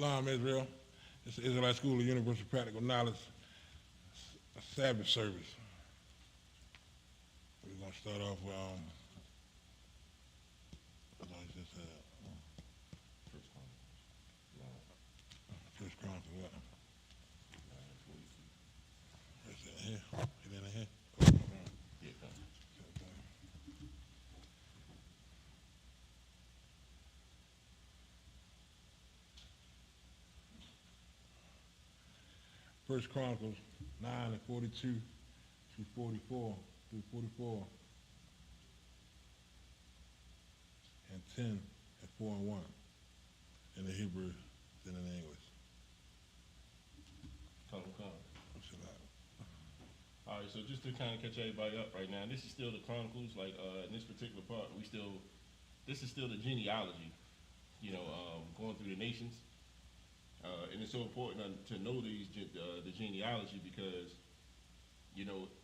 Shalom, Israel. It's the Israelite School of Universal Practical Knowledge, Sabbath Service. We're going to start off with, as I just said, First Chronicles, what? Is it here? Is it in here? Yeah, come. First Chronicles 9:42 through 44, and 10:4-1 in the Hebrew than in the English. Come. What's it like? All right, so just to kind of catch everybody up right now, this is still the Chronicles. Like in this particular part, this is still the genealogy. Going through the nations, and it's so important to know the genealogy because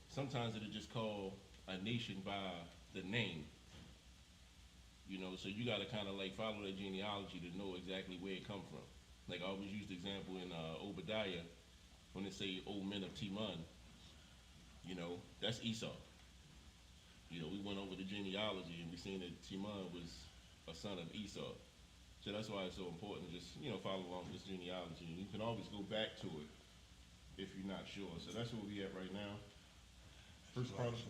sometimes it'll just call a nation by the name. So you got to kind of like follow that genealogy to know exactly where it come from. Like I always use the example in Obadiah when they say old men of Teman. That's Esau. We went over the genealogy and we seen that Teman was a son of Esau. So that's why it's so important to just, follow along with this genealogy. And you can always go back to it if you're not sure. So that's where we at right now. First Chronicles.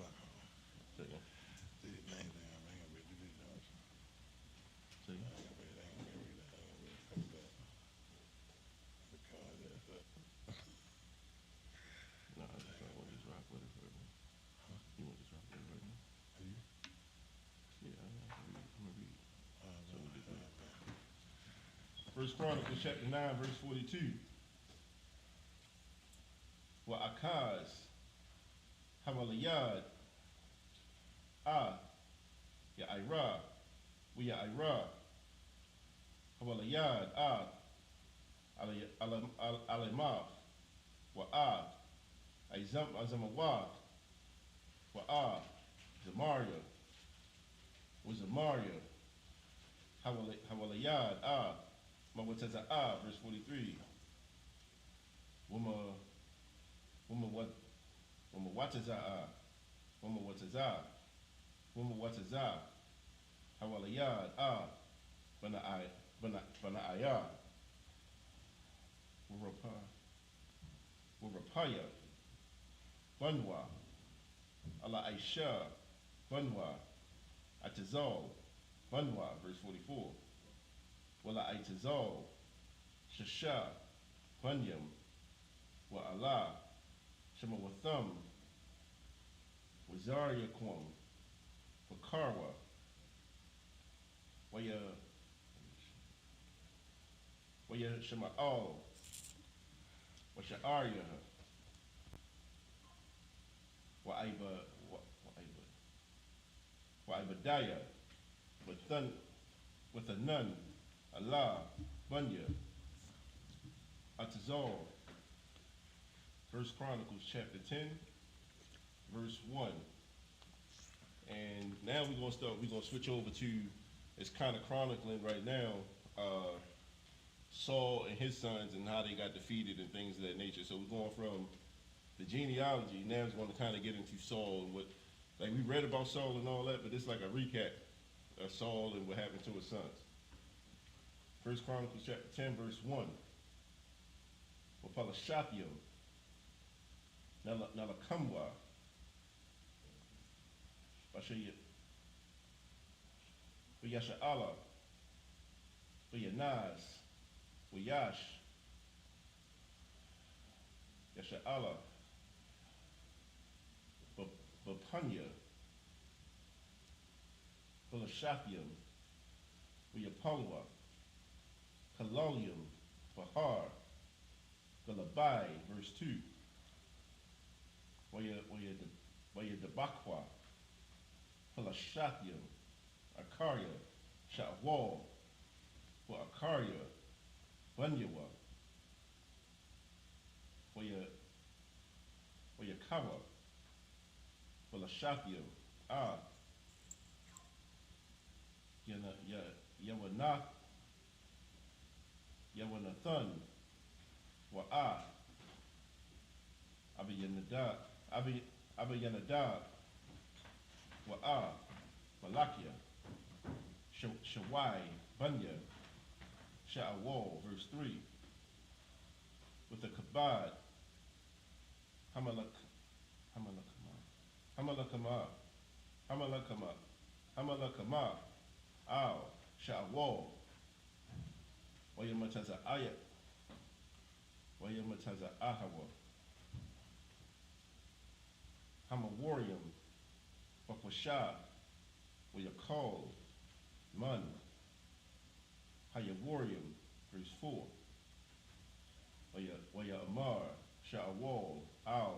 Second. No, I just want to just rock with it for now. You want to just rock with it right now? Yeah, I'm gonna read. So we just read. First Chronicles chapter 9, verse 42. Wa Akaz, Hawalayad, Ya Ira, Ya Ira, Hawalayad, Alemah, Wa Azamawad, Wa Zamaria, was Zamaria, Hawalayad, Mawataza, verse 43. Wataza, Hawalayad, Bana Ayah, Warapaya, Banwa, Ala Aisha, Banwa, Atazal, Banwa, verse 44. Wala Aitazal, Shasha, Banyam, Wa Allah, Shema Watham, Wazaria Kwam, Bakarwa, Waya Shema Al, Washa'arya, Wa Ibadiah, with a nun, Allah, Bunya, Atazal. First Chronicles chapter 10, verse 1. And now we're gonna switch over to, it's kind of chronicling right now, Saul and his sons and how they got defeated and things of that nature. So we're going from the genealogy, now it's going to kind of get into Saul and what, like we read about Saul and all that, but it's like a recap of Saul and what happened to his sons. First Chronicles chapter 10, verse 1. Wapalashathium, Nalakamwa, Yasha'ala, Yanaz, Yash, Yasha'ala, Bapunya, Balashathium, Yapalwa, Kalalium, Bahar, Galabai, verse 2. Waya Debakwa, Palashathium, Akarya, Sha'wal, wa Akarya, Banyawa, Wayakawa, Palashathium, Yawana, Yawanathan, Wa'a, Abiyanadab, Abiyanadab, Wa'a, Malakia, Shawai, Bunya, Sha'awal, verse 3, with the Kabad, Hamalakama, Hamalakama, Al, Sha'awal, Wayamataza Ayat, Wayamataza Ahawa, Hamawarium, Wakwasha, Wayakal, Man, Hayawarium, verse 4, Waya Amar, Sha'awal, Al,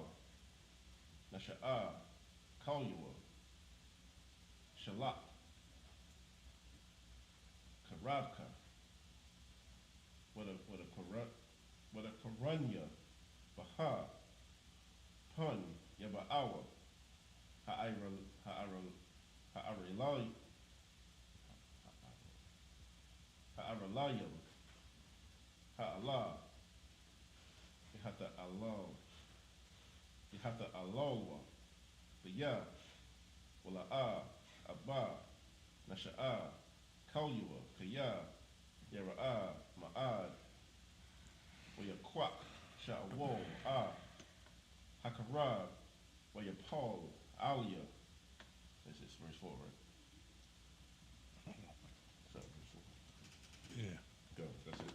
Nasha'a, Kalyua, Shalak, Karabka, what a Karanya, Baha, Pun, Yaba'awa, Ha'aralayam, Ha'ala, Yahata Alawa, Biya, Wala'a, Abba, Nasha'a, Kalyua, Kaya, Yara'a, Ma'ad, Wayakwak, Sha'awal, Hakarab, Wayapal, Alia. This is verse 4, right? So, verse 4. Yeah. Go, that's it.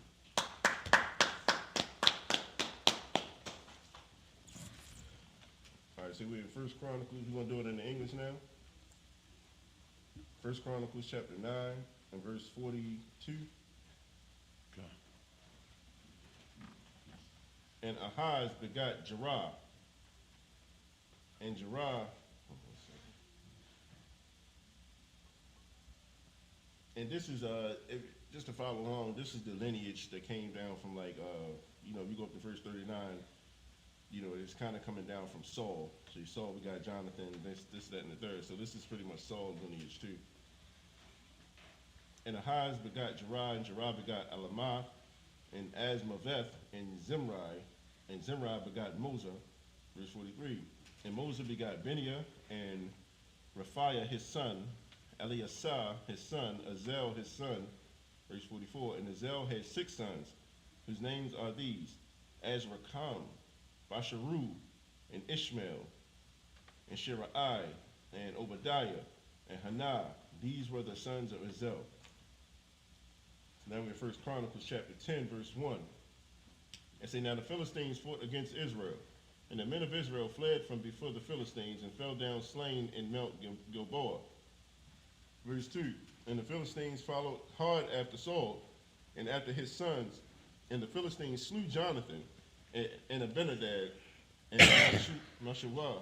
All right, so we're in First Chronicles. We're going to do it in the English now. First Chronicles chapter 9 and verse 42. Okay. And Ahaz begot Jerah. And Jerah, hold on a second. And this is, just to follow along, this is the lineage that came down from you go up to verse 39, it's kind of coming down from Saul. So you saw we got Jonathan, this, that, and the third. So this is pretty much Saul's lineage too. And Ahaz begot Jerah, and Jerah begot Elamath, and Asmaveth, and Zimri, and Zimri begot Moza, verse 43. And Moza begot Beniah, and Raphiah his son, Eliasah his son, Azel his son, verse 44. And Azel had 6 sons, whose names are these: Azrikam, Basharu, and Ishmael, and Shirai, and Obadiah, and Hanah. These were the sons of Azel. Now we're in First Chronicles chapter 10, verse 1. And say, now the Philistines fought against Israel, and the men of Israel fled from before the Philistines and fell down slain in Mount Gilboa. Verse 2. And the Philistines followed hard after Saul and after his sons, and the Philistines slew Jonathan and Abinadab and Mashawah,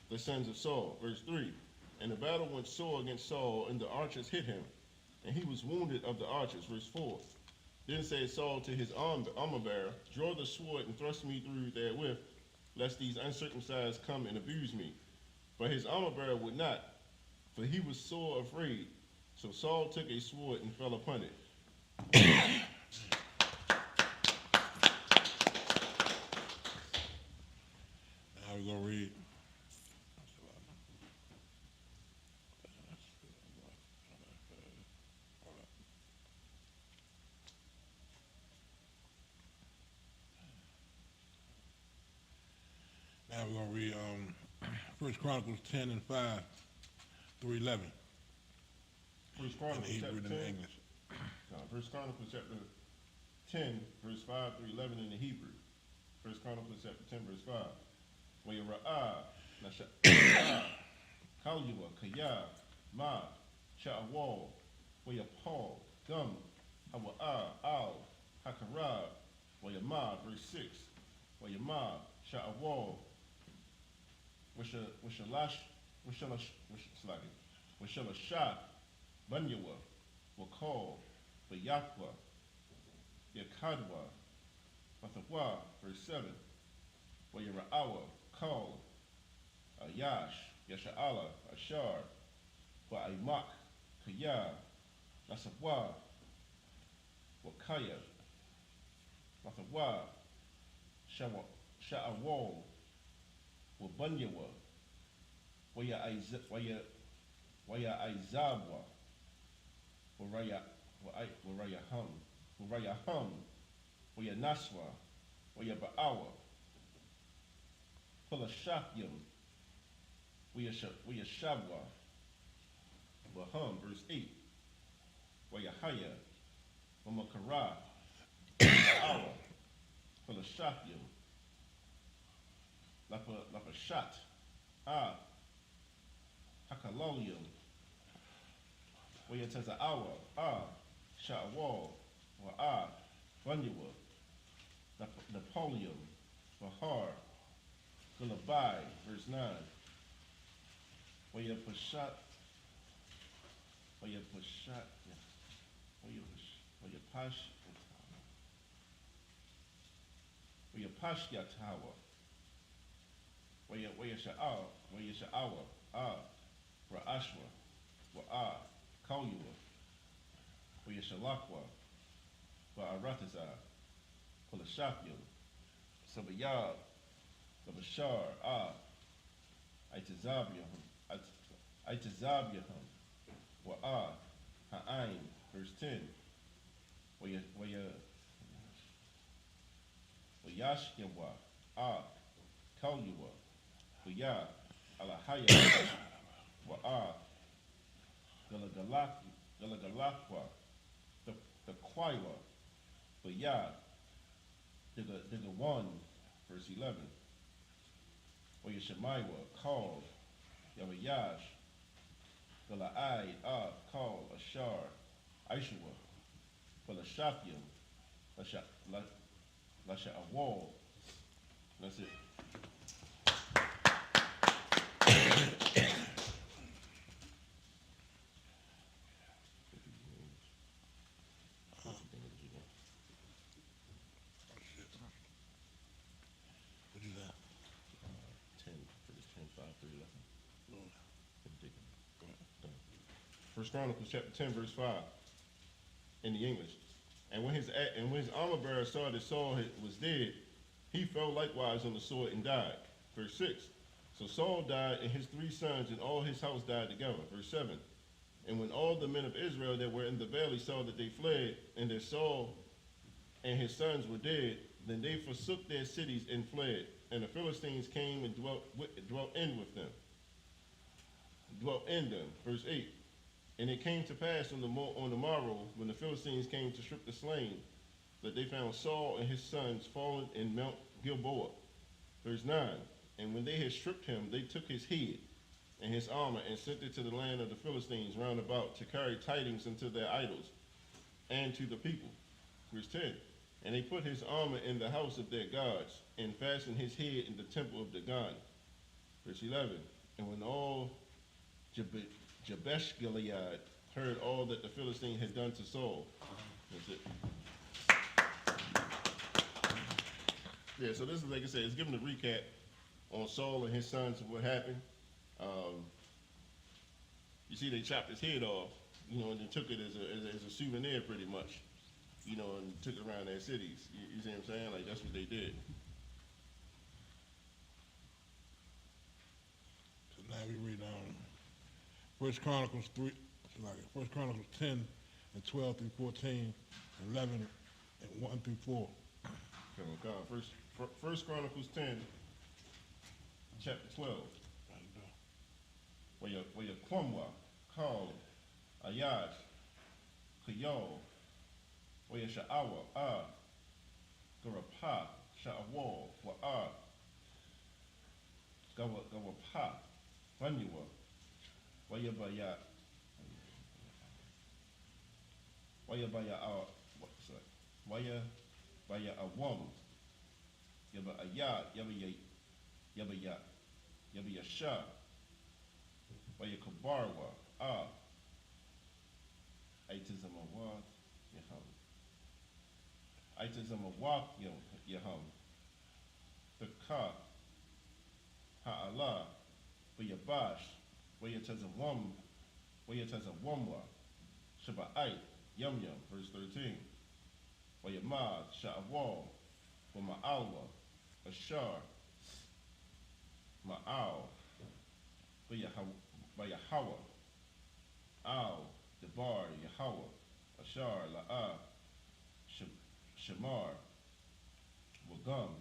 the sons of Saul. Verse 3. And the battle went sore against Saul, and the archers hit him, and he was wounded of the archers. Verse 4. Then said Saul to his armor-bearer, draw the sword and thrust me through therewith, lest these uncircumcised come and abuse me. But his armor-bearer would not, for he was sore afraid. So Saul took a sword and fell upon it. Now we're going to read. Now we're going to read First Chronicles 10 and 5 through 11. First In Chronicles Hebrew chapter and 10. English. First Chronicles chapter 10, verse 5 through 11 in the Hebrew. First Chronicles chapter 10, verse 5. Wayara'ah, Nasha'a, Kalyua, Kaya, Ma, Sha'awal, Wayapal, Gum, Hawa'ah, Al, Hakarab, Wayama, verse 6. Wayama, Sha'awal, Wishalashah, Bunyawa, Wakal, Bayakwa, Yakadwa, Mathawa, verse 7. Wayara'awa, Kal, Ayash, Yasha'ala, Ashar, Wa'aimak, Kaya, Nasabwa, Wakaya, Mathawa, Sha'awal, Wabunyawa, Waya Izabwa, Waraya Hum, Waya Naswa, Waya Ba'awa, Pulashakyam, Waya Shabwa, Wahum, verse 8, Waya Haya, Wamakara, Ba'awa, Pulashakyam, Lapa Shat, Hakalolium, Waya Taza'awa, Sha'awal, Bunyawa, Napoleon, Bahar, Gulabai, verse 9. Waya Pashat, Waya Pashyatawa, Waya Sha'awa, Ra'ashwa, Kalyua, Waya Shalakwa, Ba'arataza, Kulashapyum, Sabayab, Sabashar, Aitazabyahum, Ha'aim, verse 10. Wayashkewa, Kalyua, Waya, Alahaya, Galagalakwa, the Kwaiwa, Diga 1, verse 11. Shemaiwa, called, Yawayash, Gala'ai, called, Ashar, Aishua, Balashapyam, Lasha'awal. That's it. What is that? 10, verse 10, 5 through 11. Go ahead. First Chronicles chapter 10, verse 5, in the English. And when his armor bearer saw that Saul was dead, he fell likewise on the sword and died. Verse 6. So Saul died, and his 3 sons, and all his house died together. Verse 7. And when all the men of Israel that were in the valley saw that they fled, and that Saul and his sons were dead, then they forsook their cities and fled. And the Philistines came and dwelt in them. Verse 8. And it came to pass on the morrow, when the Philistines came to strip the slain, that they found Saul and his sons fallen in Mount Gilboa. Verse 9. And when they had stripped him, they took his head and his armor and sent it to the land of the Philistines round about, to carry tidings unto their idols and to the people. Verse 10. And they put his armor in the house of their gods, and fastened his head in the temple of Dagon. Verse 11. And when all Jabesh Gilead heard all that the Philistine had done to Saul. That's it. Yeah, so this is, like I said, it's giving a recap on Saul and his sons and what happened. You see, they chopped his head off, and they took it as a souvenir, pretty much, and took it around their cities. You see what I'm saying? Like, that's what they did. So now we read First Chronicles 10 and 12 through 14, 11 and 1 through 4. First Chronicles 10, chapter 12. Where your Kwamwa, called Ayash, Kayol, where your Sha'awa, Garapa, Sha'awal, Gawapa, Banyua, Waya Baya, Awam, Yaba Ayat, Yaba Yasha, Waya Kabarwa, Aitazamawat, Yaham, Yaham, the Ka, Ha'ala, Waya Bash, Waya Tazawamwa, Shaba'ait, Yum, verse 13. Wayamad, Sha'awal, Wama'alwa, Ashar, Ma'al, Wayahawa, Al, Debar, Yahweh, Ashar, La'a, Shamar, Wagum,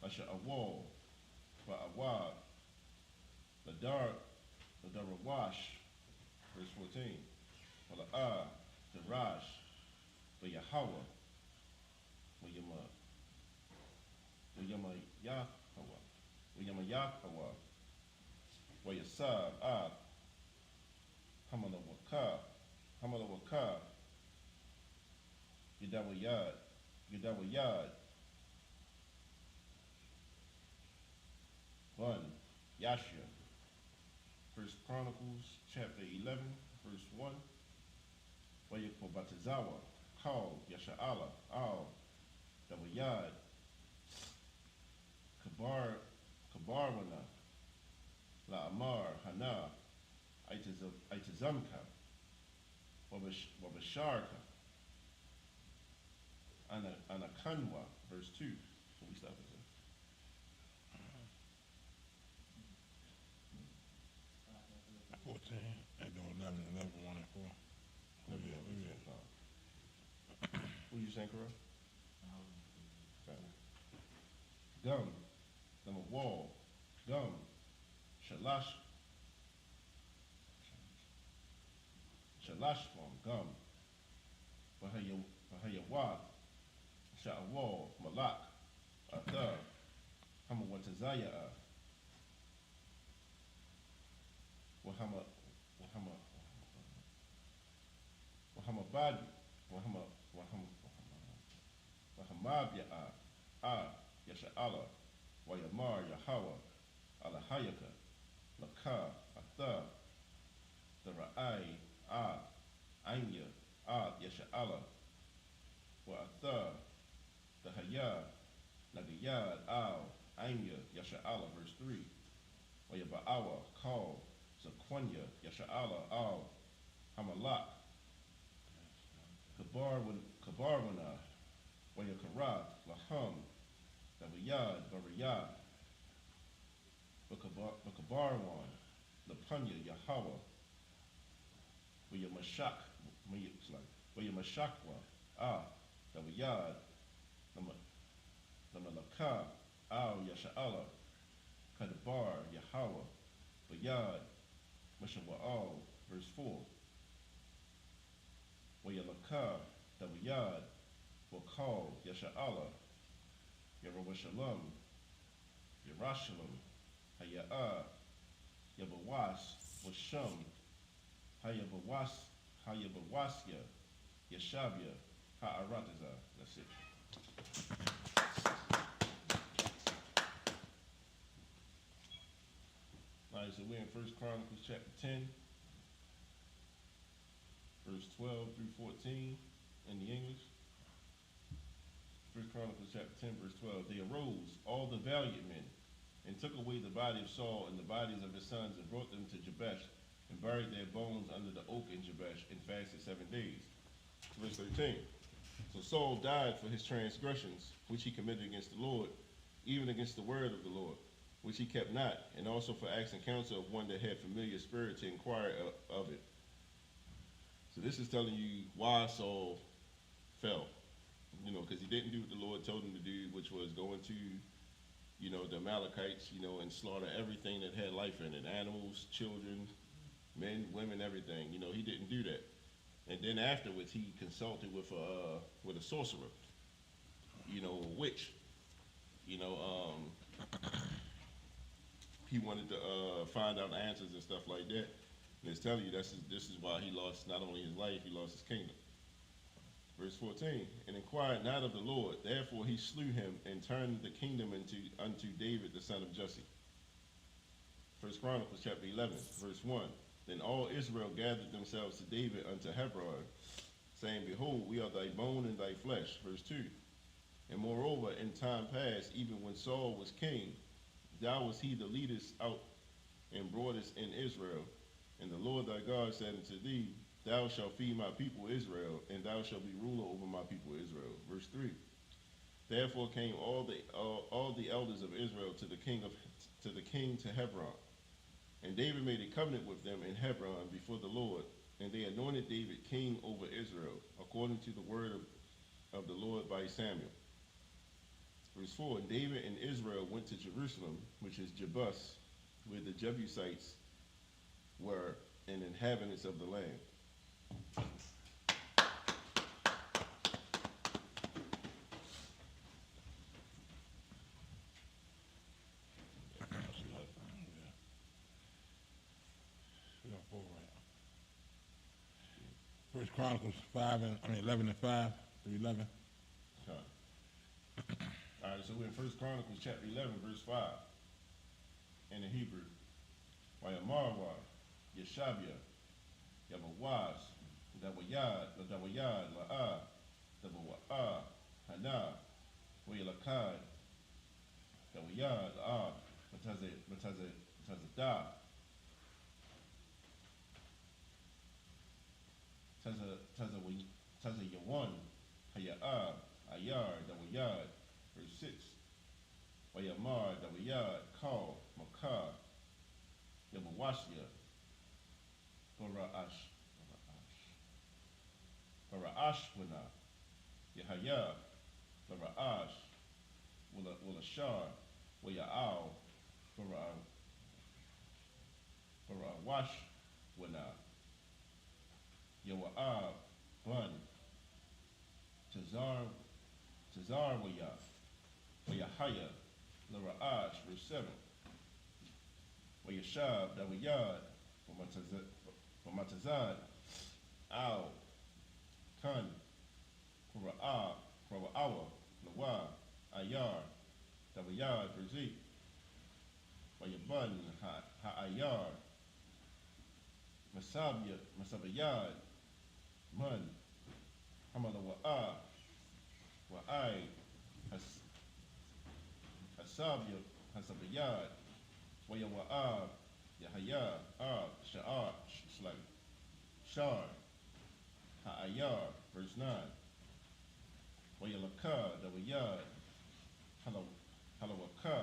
Asha'awal, Wa'awad, Ladarawash, verse 14, Wala'a, Darash, Wayahawa, Wayama Yahweh, Wayama Yahweh, Wayasab, Hamala Waka, Yadawayad, Bun, Yashia. First Chronicles chapter 11, verse 1. Wayakobatazawa, Kal, Yasha'ala, Al, Dawayad, Kabarwana, La'amar, Hana, Aitazamka, Wabasharka, Anakanwa, verse 2. So we stop at there. 14, and go 11, 11, 1 and 4. What you saying, Kara? Gum, number wall, gum, shalashvam, gum, bahayawad, sha'awal, malak, athar, hamawatazaya, wahamabad, wahamabya, Yasha'ala, Wayamar, Yahweh, Alahayaka, Laka, Atha, the Ra'ai, Anya, Yasha'ala, Wa Atha, the Hayah, Nagayad, Anya, Yasha'ala, verse 3. Wayaba'awa, Kal, Zaquanya, Yasha'ala, Hamalak, Kabarwana, Wayakarat, Laham, Dawiyad, Bariyad, Bakabarwan, Lapanya, Yahweh, Wayamashakwa, Dawiyad, Lamalaka, Yasha'ala, Kadabar, Yahweh, Bayad, Mashawa'al, verse 4. Wayalaka, Dawiyad, Wakal, Yasha'ala, Yerushalayim, Yerushalayim, Haya'ah, Yabawas, Washam, Hayabawasya, Yeshabia, Ha'arataza. That's it. All right, so we're in 1 Chronicles chapter 10, verse 12 through 14 in the English. 1 Chronicles chapter 10, verse 12. They arose, all the valiant men, and took away the body of Saul and the bodies of his sons, and brought them to Jabesh, and buried their bones under the oak in Jabesh, and fasted 7 days. Verse 13. So Saul died for his transgressions, which he committed against the Lord, even against the word of the Lord, which he kept not, and also for asking counsel of one that had familiar spirit to inquire of it. So this is telling you why Saul fell. Because he didn't do what the Lord told him to do, which was go into, the Amalekites, and slaughter everything that had life in it, animals, children, men, women, everything. He didn't do that. And then afterwards, he consulted with a sorcerer, a witch. He wanted to find out answers and stuff like that. And it's telling you this is why he lost not only his life, he lost his kingdom. Verse 14, and inquired not of the Lord, therefore he slew him and turned the kingdom unto David the son of Jesse. 1 Chronicles chapter 11, verse 1. Then all Israel gathered themselves to David unto Hebron, saying, Behold, we are thy bone and thy flesh. Verse 2. And moreover, in time past, even when Saul was king, thou was he the leadest out and broughtest in Israel. And the Lord thy God said unto thee, thou shalt feed my people Israel, and thou shalt be ruler over my people Israel. Verse 3. Therefore came all the elders of Israel to the king to Hebron. And David made a covenant with them in Hebron before the Lord, and they anointed David king over Israel, according to the word of the Lord by Samuel. Verse 4, and David and Israel went to Jerusalem, which is Jebus, where the Jebusites were and inhabitants of the land. We got 4 right. First Chronicles 11 and 5 through 11. Okay. All right, so we're in First Chronicles chapter 11, verse 5, in the Hebrew. Wayamarwa, Yeshabia, Yabawaz, Dawayad, La'a, Dabawa'a, Hana, Wayalakad, Dawayad, La'a, Matazada, Taza Yawan, Haya'a, Ayar, Dawayad, verse 6. Wayamar, Dawayad, Kal, Makar, Yamawashya, Bara'ashwana, Yahaya, Bara'ash, Wulashar, Waya'al, Bara'awashwana, Yawa'ab, Bun, Tazarwaya, Wayahaya, Lara'ash, verse 7. Wayashab, Dawayad, Wamatazad, Al, Kan, Kura'awa, Lawa, Ayar, Dawayad, verse 8. Wayaban, Ha'ayar, Masabayad, Man, Hamalawa'a, Wa'ai, Hasabayad, Wayawa'ab, Yahaya, Sha'ar, Shar, Ha'ayar, verse 9. Wayalaka, Dawayad, Halawaka,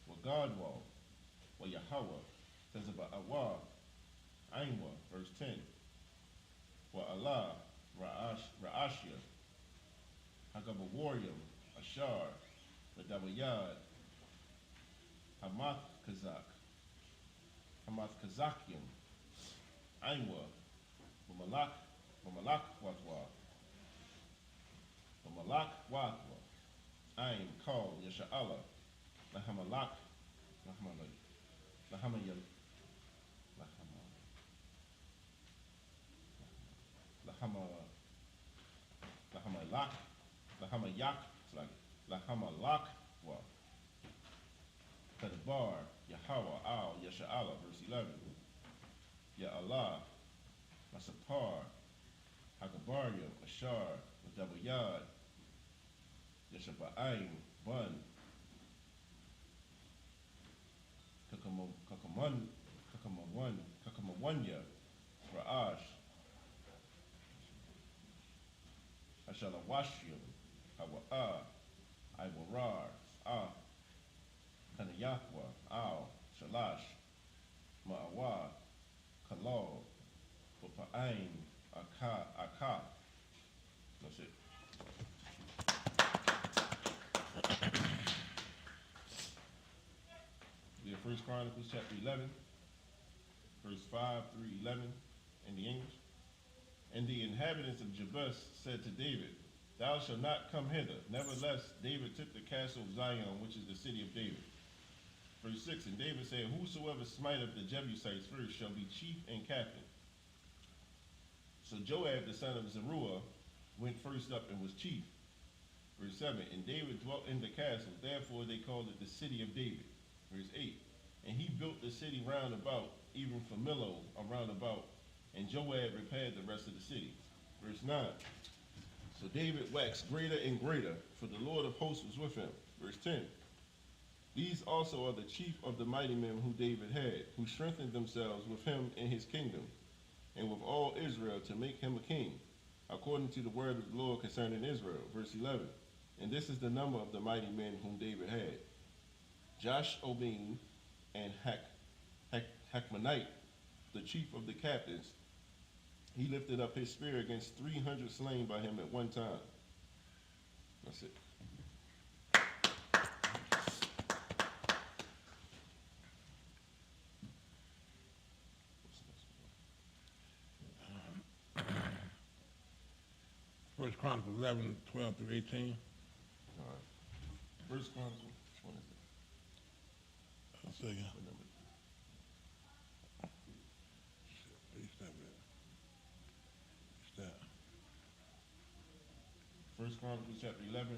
Wagadwal, Wayahawa, Tazaba'awa, Ainwa, verse 10. Wa'ala, Ra'ashya, Hagabawarium, Ashar, Dawayad, Hamath Kazakium, Ainwa, Wamalak Watwa, Ain, Kal, Yasha'ala, Lahamalak, Lahamayak, Lahamalakwa, Tadbar, Yahweh, Al, Yasha'ala, verse 11. Ya'Allah, Masapar, Hagabarium, Ashar, Dabayad, Yashaba'aim, Bun, Kakamawanya, Ra'ash, Ashalawashium, Hawa'a, Iwarar, Kanayakwa, Al, Shalash, Ma'awa, Kalal, Wapa'aim, Aka. That's it. We have First Chronicles chapter 11, verse 5 through 11 in the English. And the inhabitants of Jebus said to David, Thou shalt not come hither. Nevertheless, David took the castle of Zion, which is the city of David. Verse 6, and David said, Whosoever smiteth the Jebusites first shall be chief and captain. So Joab, the son of Zeruiah, went first up and was chief. Verse 7, and David dwelt in the castle, therefore they called it the city of David. Verse 8, and he built the city round about, even from Millo around about, and Joab repaired the rest of the city. Verse 9, so David waxed greater and greater, for the Lord of hosts was with him. Verse 10, These also are the chief of the mighty men who David had, who strengthened themselves with him in his kingdom, and with all Israel to make him a king, according to the word of the Lord concerning Israel. Verse 11. And this is the number of the mighty men whom David had. Josh-Obin and Hakmonite, the chief of the captains, he lifted up his spear against 300 slain by him at one time. That's it. First Chronicles 11, 12 through 18. All right. First Chronicle, which one is it? Second. What number? Where you stop at? Stop. First Chronicles chapter 11,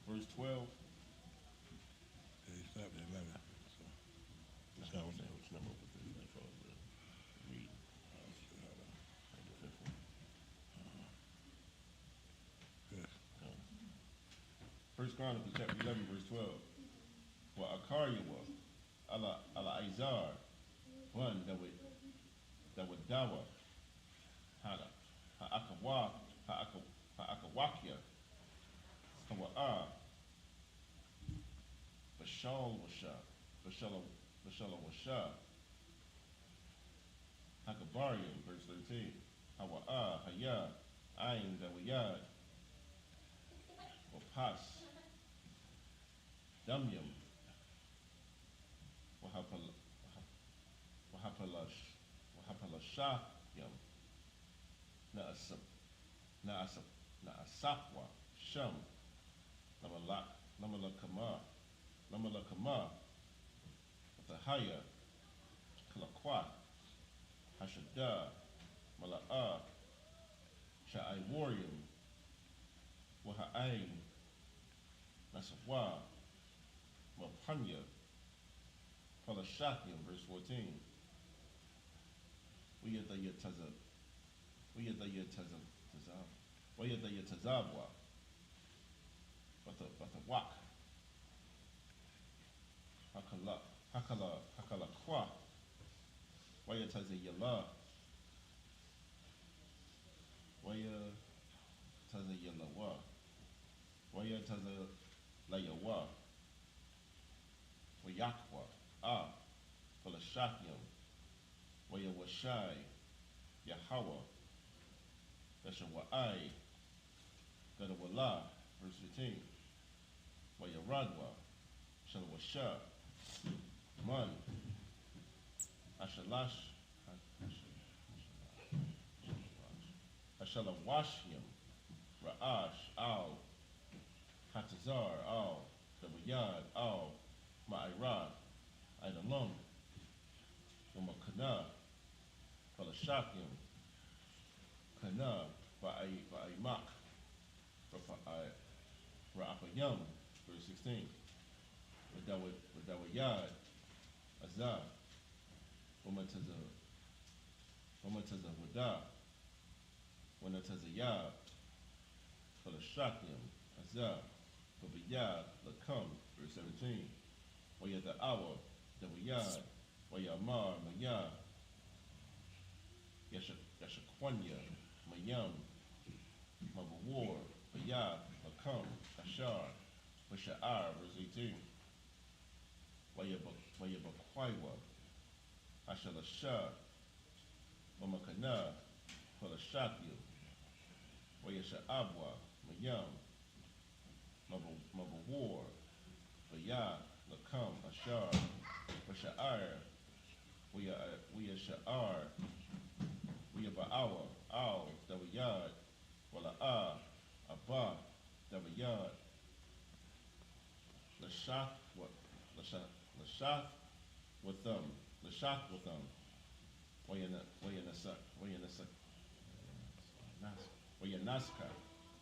verse 12. Yeah, you stopped at 11. So, Which that was it. which number was this? That's all the read. Like the fifth one. Good. First Chronicles chapter 11, verse 12. Wa Akaryawa, ala Izar, one that would dawa, ha'akawakya, hawa'a, bashal washa, bashala washa, hakabarium, verse 13, hawa'a, haya, ayin dawiyad, wapas, damyam, Wahapalashayam, Naasapwa, Sham, Lamalakama, Thahaya, Kalakwa, Hashada, Mala'a, Sha'aiwarium, Waha'ain, Nasawa, Mapanya, Palashakim, verse 14. Wayatazabwa, Batawak, Hakala Kwa, Wayatazayala, Wayatazayalawa, Wayatazalayawa, Wayakwa, Palashakim, Wayawashai, Yahawa, Yashawa'ai, Gadawala, verse 15, Wayaradwa, Shalawasha, Man, Ashalash, Ashalawashyam, Ra'ash, Al, Hatazar, Al, Dawayad, Al, Ma'irad, Idalum, Wamakana, Palashakim, Kana, Ba'imak, Ra'apayam, verse 16, Wadawayad, Azab, Wamataza Wada, Wanatazayab, Palashakim, Azab, Babayad, Lakam, verse 17, Wayada'awa, Dawayad, Wayamar, Mayah, Yashakwanya, Mayam, Mabawar, Bayah, Makam, Ashar, Washa'ar, verse 18, Wayabakwaiwa, Ashalasha, Wamakana, Palashakya, Wayasha'abwa, Mayam, Mabawar, Bayah, Lakam, Ashar, Washa'ar, Wayasha'ar, Wayaba'awa, Al, Dawayad, Wala'a, Abba, Dawayad, Lashath with them, Wayanaska,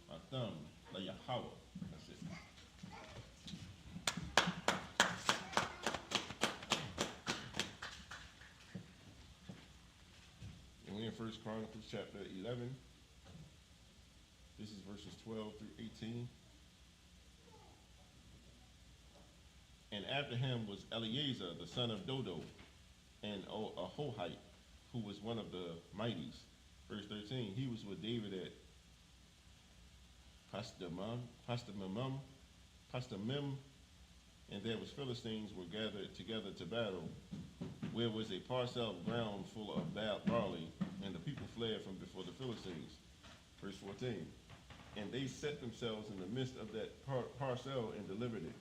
Atham, Layahawa. That's it. And we're in First Chronicles chapter 11. This is verses 12 through 18. And after him was Eleazar, the son of Dodo, and Ahohite, who was one of the mighties. Verse 13, he was with David at Pastamim, and there was Philistines were gathered together to battle, where was a parcel of ground full of barley, and the people fled from before the Philistines. Verse 14, and they set themselves in the midst of that parcel and delivered it,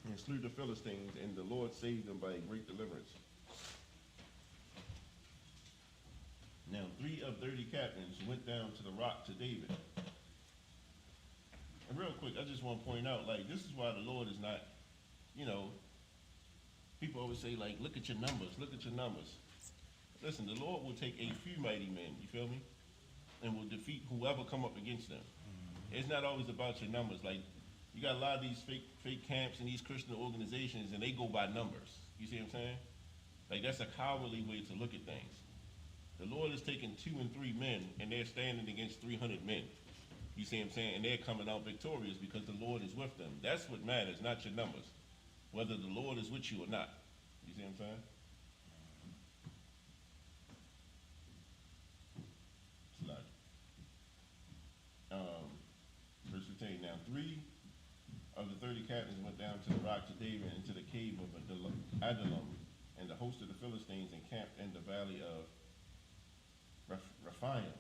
and slew the Philistines, and the Lord saved them by a great deliverance. Now 3 of 30 captains went down to the rock to David. And real quick, I just want to point out, like, this is why the Lord is not, people always say, like, look at your numbers, look at your numbers. Listen, the Lord will take a few mighty men, you feel me? And will defeat whoever come up against them. It's not always about your numbers. Like, you got a lot of these fake camps and these Christian organizations, and they go by numbers. You see what I'm saying? Like, that's a cowardly way to look at things. The Lord is taking 2 and 3 men, and they're standing against 300 men. You see what I'm saying? And they're coming out victorious because the Lord is with them. That's what matters, not your numbers. Whether the Lord is with you or not. You see what I'm saying? Slide. Verse 15. Now 3 of the 30 captains went down to the rock to David into the cave of Adullam, and the host of the Philistines encamped in the valley of Rephaim.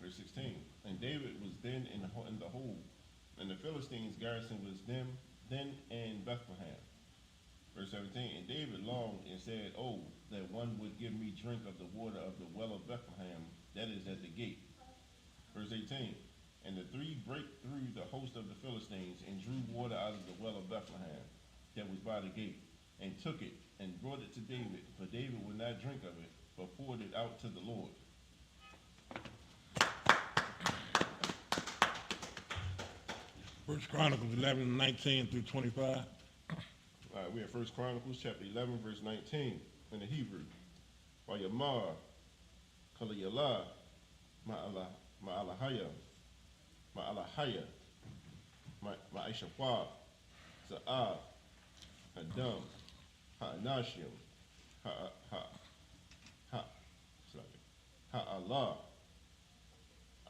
Verse 16. And David was then in the hold, and the Philistines' garrison was then in Bethlehem. Verse 17. And David longed and said, oh, that one would give me drink of the water of the well of Bethlehem, that is at the gate. Verse 18. And the 3 brake through the host of the Philistines, and drew water out of the well of Bethlehem, that was by the gate, and took it, and brought it to David. But David would not drink of it, but poured it out to the Lord. First Chronicles 11:19 through 25. All right, we're in 1 Chronicles chapter 11, verse 19 in the Hebrew. Vayamar, Kalayala, Ma'alahaya, Ma'ishapah, Za'ah, Hadam, Ha'anashim, Ha'allah,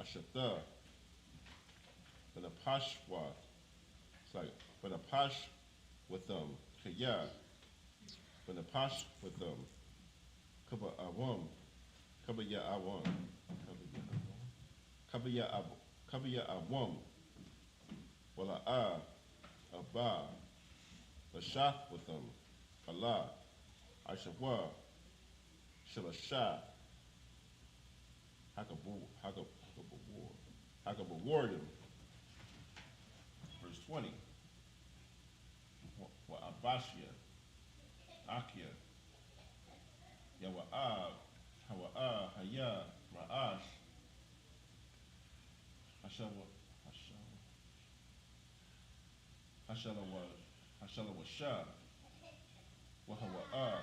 Ashatah, Benapashwa, it's like Benapash with them, Kaya, Benapash with them, Kaba Awam, Kabaya Awam, Kabaya Awam, Wala'a, Abba, Bashaf with them, Allah, Ashawa, Shalashah, Hakabawarim. Verse 20. Wa Abashia, Akia, Yawa'ab, Hawa'ah, Haya, Ra'ash, Hashalawashah, Wahawa'ah,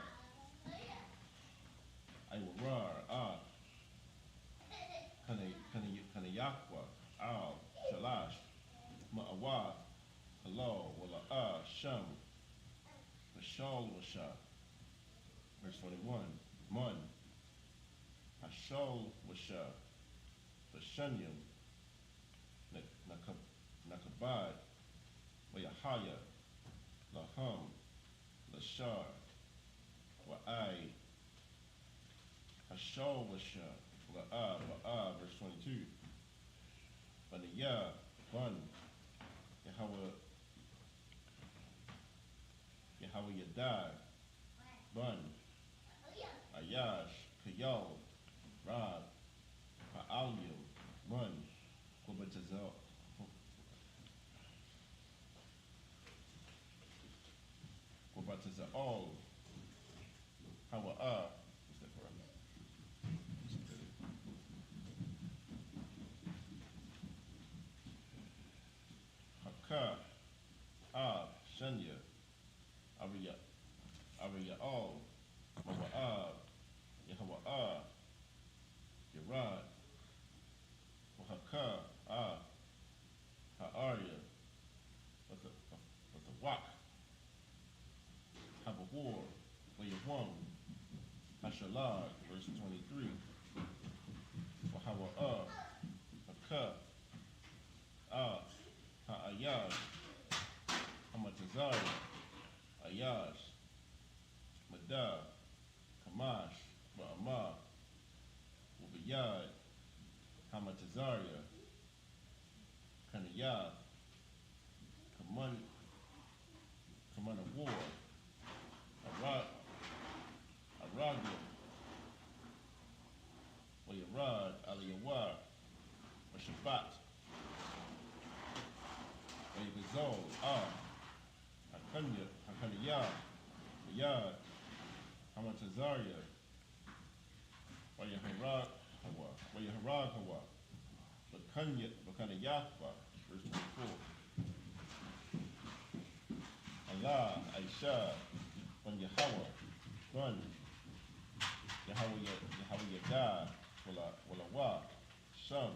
Iwarar, Kanayakwa, Al, Shalash, Ma'awah, Halal, Wala'ah, Sham, Hashal Washah. Verse 21, Mun, Hashal Washah, Hashanyam, Nakabad, Wayahaya, Laham, Lashar, Wa'ai, Hashal Washah, Wa'ah, verse 22. Baniyah, Bun, Yahweh Yadai, Bun, Ayash, Kayal, Rab, Ha'alim, Bun, Kobatazal, Kobatazal, Hawa'ah, what's that for? Hakah, Shanya, Ariya'al, Mawa'ab, Yahwa'ah, Yerad, Wahakah, Ha'arya, Wathawak, war, where you won. Hashalad, verse 23. Wahawa, Aka, Ha'ayaz, Hamatazari, Ayaz, Madah, Kamash, Ba'amah, Ubayad, Hamatazaria, Kanayah, Kaman of war, Aragim, Wayarad, Aliyawar, Washabat, Wayagazol, Hakanyah, Wayad, Hamatazaria, Wayaharag Hawa, Bakanyahba, verse 24. Allah, Aisha, Ban Yahweh, Gun, Yahweh Yadah, Walawa, Sham,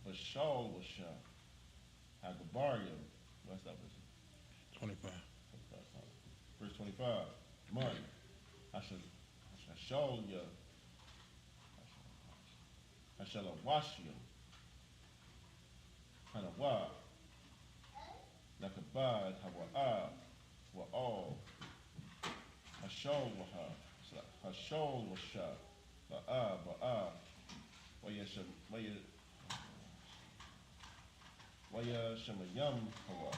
Bashal Washam, Hagabaryam, what's that verse? 25. Verse 25, Mun, Hashalya, Hashalawashya, Hanawa, Nakabad, Hawa'a, Wa'al, Hashal Washa, Ba'a, Waya Shamayam Hawa,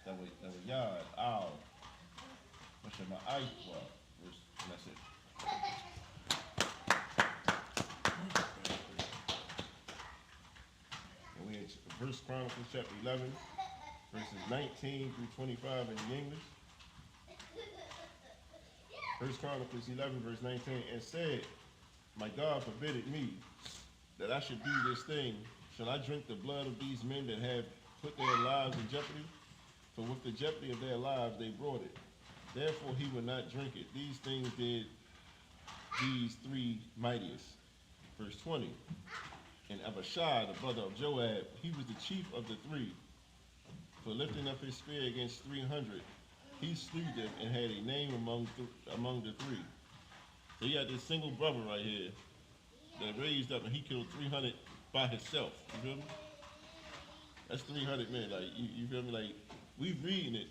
Dawayad, Al, Washama'aikwa, and that's it. And we in First Chronicles chapter 11, verses 19 through 25 in the English. First Chronicles 11, verse 19, and said, my God forbidded me that I should do this thing. Shall I drink the blood of these men that have put their lives in jeopardy? For with the jeopardy of their lives they brought it. Therefore he would not drink it. These things did these three mightiest. Verse 20. And Abishai, the brother of Joab, he was the chief of the three. For lifting up his spear against 300, he slew them and had a name among the three. So you got this single brother right here that raised up and he killed 300 by himself. You feel me? That's 300 men. Like you feel me? Like we reading it,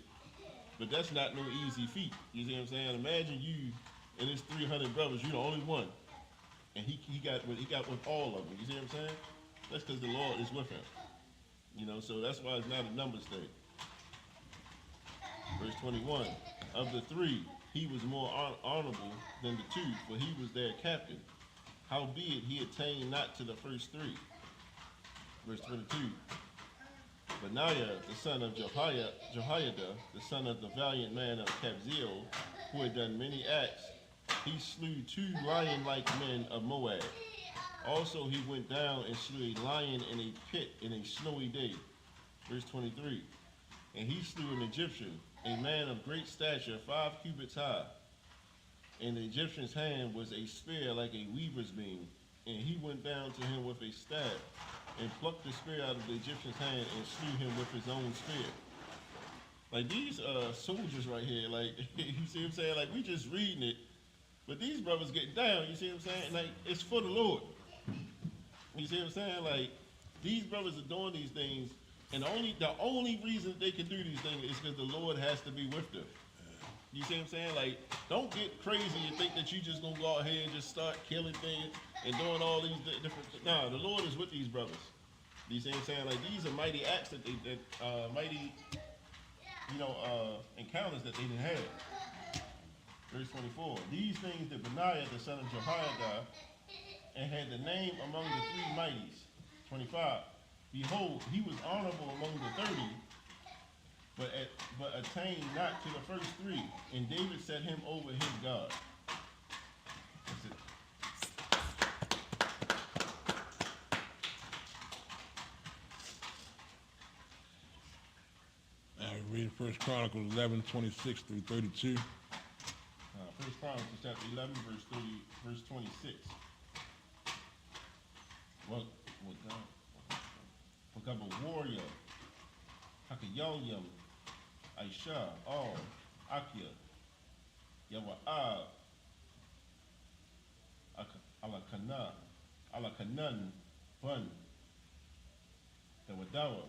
but that's not no easy feat. You see what I'm saying? Imagine you and his 300 brothers. You're the only one, and he got with all of them. You see what I'm saying? That's because the Lord is with him. You know, so that's why it's not a numbers thing. Verse 21. Of the three, he was more honorable than the two, for he was their captain. Howbeit he attained not to the first three. Verse 22. Benaiah, the son of Jehoiada, the son of the valiant man of Kabzeel, who had done many acts, he slew 2 lion-like men of Moab. Also he went down and slew a lion in a pit in a snowy day. Verse 23. And he slew an Egyptian, a man of great stature, 5 cubits high. And the Egyptian's hand was a spear like a weaver's beam. And he went down to him with a staff, and plucked the spear out of the Egyptian's hand and slew him with his own spear. Like these soldiers right here, like you see what I'm saying? Like we just reading it, but these brothers getting down, you see what I'm saying? Like it's for the Lord. You see what I'm saying? Like these brothers are doing these things, and the only reason they can do these things is because the Lord has to be with them. You see what I'm saying? Like, don't get crazy and think that you just gonna go out here and just start killing things and doing all these different things. Nah, the Lord is with these brothers. You see what I'm saying? Like, these are mighty acts mighty, encounters that they didn't have. Verse 24. These things did Benaiah, the son of Jehoiada, and had the name among the 3 mighties. 25. Behold, he was honorable among the 30, but attained not to the first 3, and David set him over his God. That's it. Now we read First Chronicles 11, 26 through 32. First Chronicles chapter 11, verse 26. What God? A warrior, Hakayoyam, Aisha, all, Akia, Yawa'ab, Alakana, Alakanan, Bun, Dawadawa,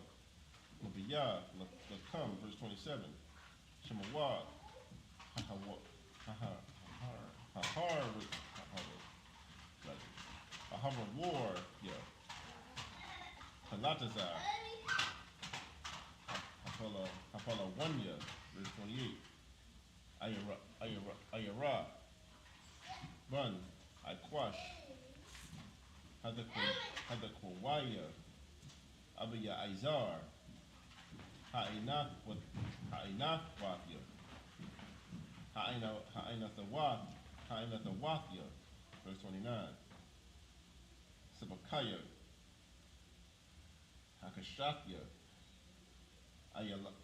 Mabiyah, Lakam, verse 27, Shemawah, Hahar, Hahar, War, yeah, Halatazar, Hapala, Wanya, verse 28, Ayara, Bun, Aquash, Hadakwaya, Abiya Izar, Ha'inath Wathya, Ha'inathawathya, verse 29, Sabakaya, Hakashathya, Ayolia,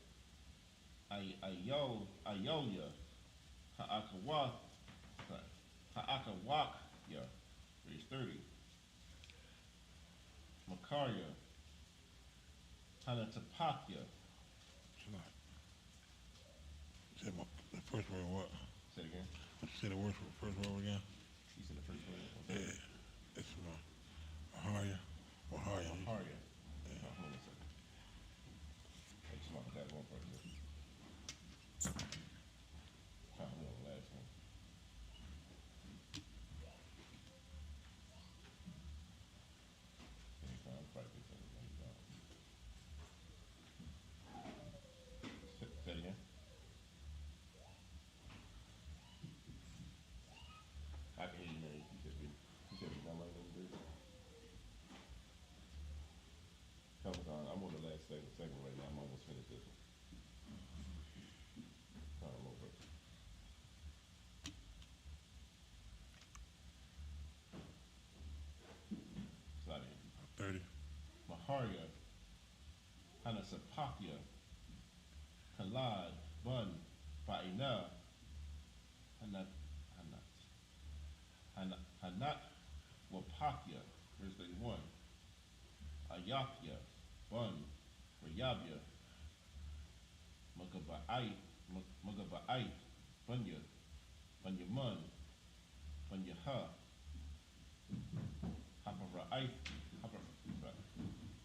Ha'akawakya, verse 30, Makarya, Hanatapakya. Say the first word what? Say it again. Say the first word again. You said the first word. Yeah, it's Maharya. Maharya. Maharya. Yeah. Hold on a second. I just marked that one first. I'm on the last one. I'm practicing. Say it again. I can hear you, man. You said we done like that, dude. I'm on the last segment right now. I'm almost finished this one. I'm over. Slide in. 30. Maharya, Hanasapakya, Kalad, Bun, Ba'ina, Hanat, Wapakya, verse 31, Ayakya, Bun, Rayabya, Magaba'ai, Bunya, Bunyamun, Bunyaha,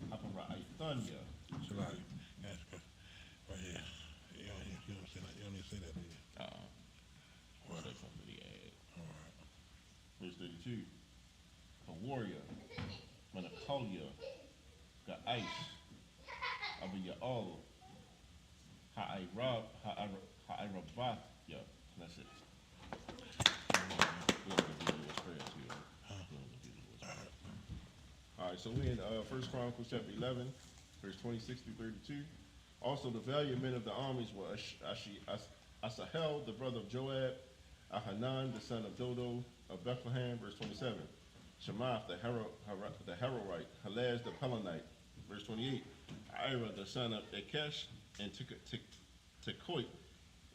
Hapara'aithanya. Salaki. That's good. Right here. You don't say that. You don't need to say that, do you? What? Say something he add. All right. Verse 32, a warrior, Manakolia, Ga'aish, Abiya'al, Ha'irabathya. That's it. All right, so we in 1 Chronicles chapter 11, verse 26 through 32. Also, the valiant men of the armies were Asahel, the brother of Joab, Ahanan, the son of Dodo of Bethlehem, verse 27. Shemath, the Harorite, Halaz, the Pelonite, verse 28. Ira, the son of Akesh, and Tekoit,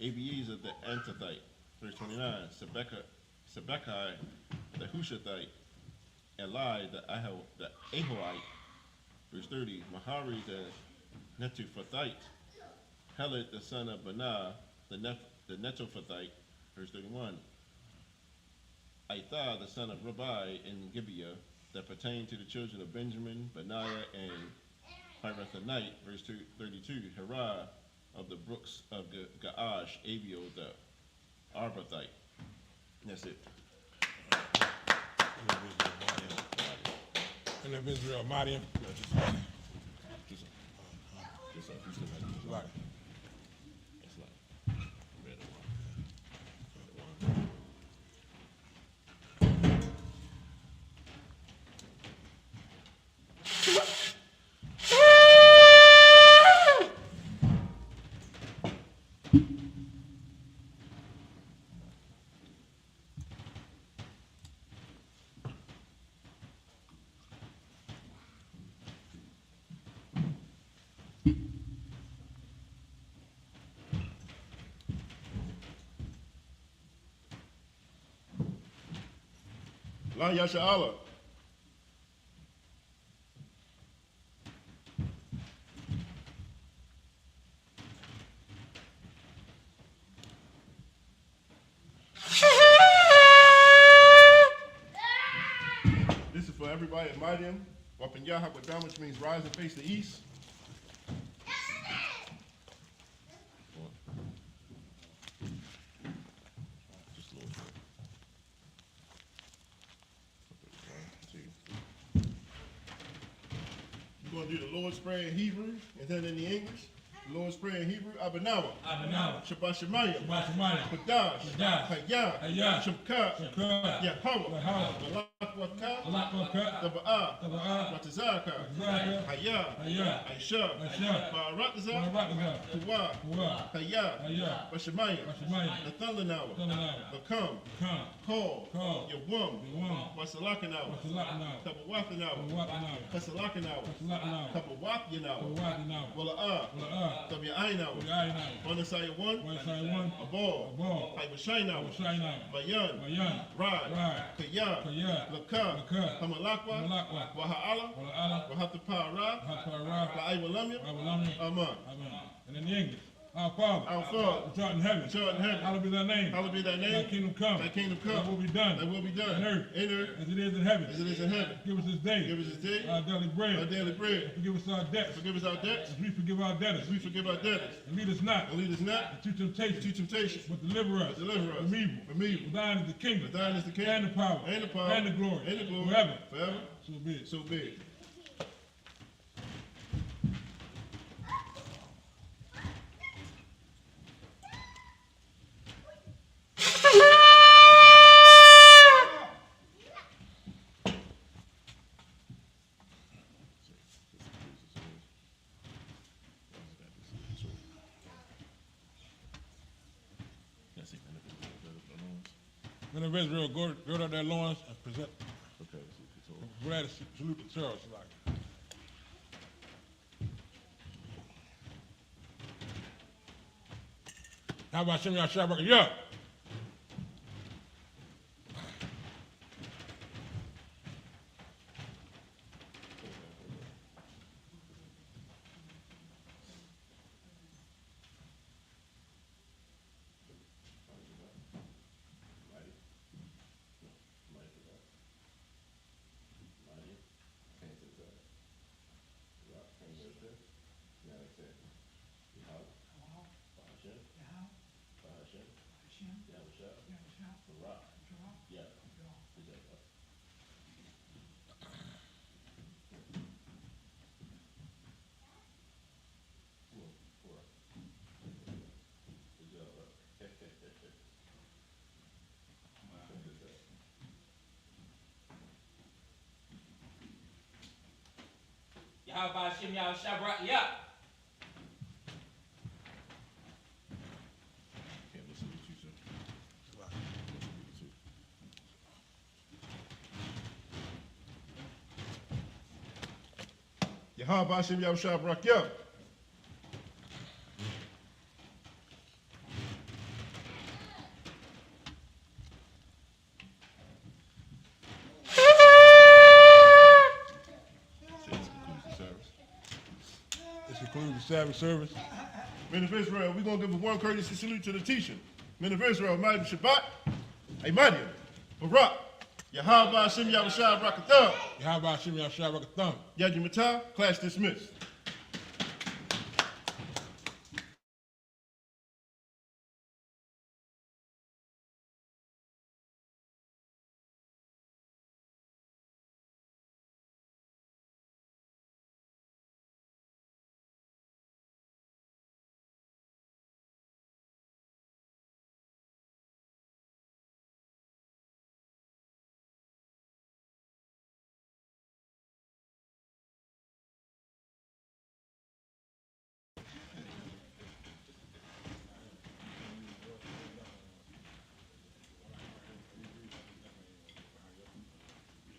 Abiezer, the Antothite, verse 29. Sebekai, the Hushathite, Eli, the Ahoite, verse 30. Mahari, the Netophathite, Heled, the son of Banah, the Netophathite, verse 31. Aithah, the son of Rabbi in Gibeah, that pertained to the children of Benjamin, Benaiah, and Pirathonite, verse 32. Herah, of the brooks of Gaash, Abio, the Arbathite. That's it. And if Israel Madian. Salaki. It's like red one. La Yasha Allah. everybody admire him. Wapan Yah Hakwadam, which means rise and face the east. Just a little bit. We're going to do the Lord's Prayer in Hebrew and then in the English. The Lord's Prayer in Hebrew, Abanawa. Abanawa. Shabbat Shemayim. Shabbat Shemayim. Kadash. Kadash. Hayah. Hayah. Shabkat. Shabkat. Yahweh. Yahweh. Malak Wakah. Malak Wakah. Taba'ah. Taba'ah. Ratazaka. Ratazaka. Hayah. Hayah. Aisha. Aisha. Ba'aratazah. Ba'aratazah. Kuwa. Kuwa. Hayah. Hayah. Bashemayim. Bashemayim. Nathanawa. Nathanawa. Lakam. Come. Call. Call. Yawam. Yawam. Wasalakanawa. Wasalakanawa. Kabawakanawa. Kabawakanawa. Kasalakanawa. Kasalakanawa. Kabawakanawa. Kabawakanawa. Wala'ah. Wala'ah. Tabi'ainawa. Tabi'ainawa. Wanasaya 1. Wanasaya 1. Abal. Abal. Haibashainawa. Haibashainawa. Bayan. Bayan. Rad. Rad. Kaya. Kaya. Lakah. Lakah. Hamalakwa. Hamalakwa. Waha'ala. Wala'ala. Wahatapara. Hathara. La'aywalamya. Awalamya. Amen. Amen. And in the English, our Father, Our Father, which art in heaven, which art in heaven, hallowed be thy name. hallowed be thy Thy name. kingdom come. Thy kingdom Thy come. will be done. Thy will be done. On earth. In earth. As it is in heaven. As it is in heaven. Give us this day. Give us this day Our daily bread. our daily bread. Forgive us our debts. Forgive us our debts. As we forgive our debtors. As we forgive our debtors. And lead us not And lead us not into temptation. into temptation. But deliver us. But deliver us from evil. from evil. For thine is the kingdom. For thine is the kingdom. And the power. And the power. And the glory. And the glory. Forever. Forever. So be it. So be it. That's it. Men of Israel, gird out their loins and present. Okay. Glad to salute the church. Like. How about Shimei Shabbat? Yeah. Yahweh Shem Yah Shabrak Yah. Can't listen to you, sir. Yahweh Hashem Yahushua Barakah. This concludes the Sabbath service. Men of Israel, we're going to give a one courtesy salute to the teacher. Men of Israel, Ma'adim Shabbat, Aymadim, Barak, Yahweh Hashem Yahushua Barakah, How about Shimei Shabbat? Yajim Matah, class dismissed.